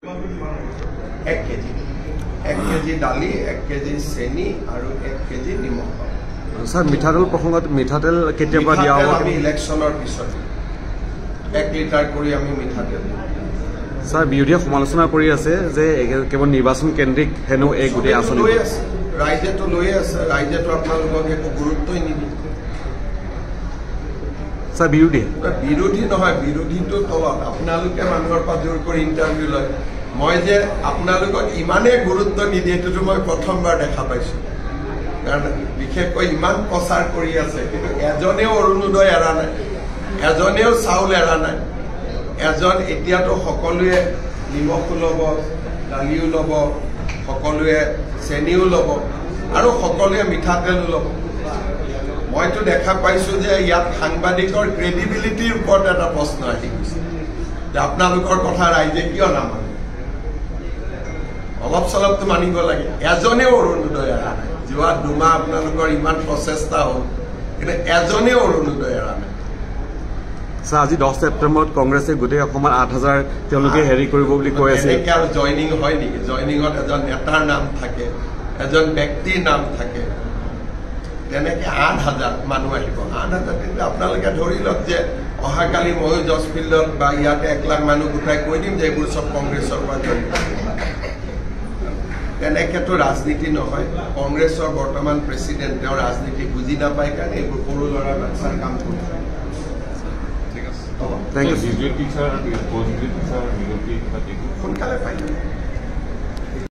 1 KG দালি 1 KG চেনি আৰু 1 কেজি নিমখ স্যাৰ মিঠাতেল প্ৰসঙ্গত মিঠাতেল কেতিয়াবা দিয়া হ'ব আমি ইলেকশনৰ পিছত 1 লিটাৰ কৰি আমি মিঠাতেল স্যাৰ বিৰোধীয়ে সমালোচনা কৰি আছে যে কেৱল নিৰ্বাচন কেন্দ্ৰিক হেনো এই গোটেই আঁচনি লৈ আছে ৰাইজেতো লৈ আছে ৰাইজেতো আপোনালোকক একো গুৰুত্বই নিদিয়ে স্যাৰ বিৰোধী নহয় বিৰোধীটো তলত আপোনালোকে মানুহৰ পৰা জোৰ কৰি ইণ্টাৰভিউ লয় মই যে আপোনালোকক ইমানেই গুৰুত্ব নিদিয়ে এইটো মই প্ৰথমবাৰ দেখা পাইছো কাৰণ বিশেষকৈ ইমান প্ৰচাৰ কৰি আছে কিন্তু এজনেও অৰুণোদয় এৰা নাই এজনেও চাউল এৰা নাই এজন এতিয়াতো সকলোৱে নিমখো ল'ব দালিও ল'ব সকলোৱে চেনিও ল'ব আৰু সকলোৱে মিঠাতেলো ল'ব মইতো দেখা পাইছো যে ইয়াত সাংবাদিকৰ ক্ৰেডিবিলিটিৰ ওপৰত এটা প্ৰশ্ন আহি গৈছে যে আপোনালোকৰ কথা ৰাইজে কিয় নামানে অলপ চলপটো মানিব লাগে এজনেও অৰুণোদয় এৰা নাই যোৱা দুমাহ আপোনালোকৰ ইমান প্ৰচেষ্টা হ'ল কিন্তু এজনেও অৰুণোদয় এৰা নাই স্যাৰ আজি 10 সেপ্টেম্বৰত কংগ্ৰেছে গোটেই অসমত 8000 তেওঁলোকে হেৰি কৰিব বুলি কৈ আছে এনেকৈ আৰু জয়নিং হয় নেকি জয়নিঙত এজন নেতাৰ নাম থাকে এজন ব্যক্তিৰ নাম থাকে তেনেকে 8000 মানুহ আহিব 8000 কিন্তু আপোনালোকে ধৰি লওক যে অহাকালি ময়ো জজ ফিল্ডত বা ইয়াতে 1 লাখ মানুহ গোটাই কৈ দিম যে এইবোৰ চব কংগ্ৰেছৰ পৰা জড়িত তেনেকেতো ৰাজনীতি নহয় কংগ্ৰেছৰ বৰ্তমান প্ৰেচিডেণ্ট তেওঁ ৰাজনীতি বুজি নাপায় কাৰণে এইবোৰ সৰু ল'ৰা বাচ্চাৰ কাম কৰি Thank you. সোনকালে পাই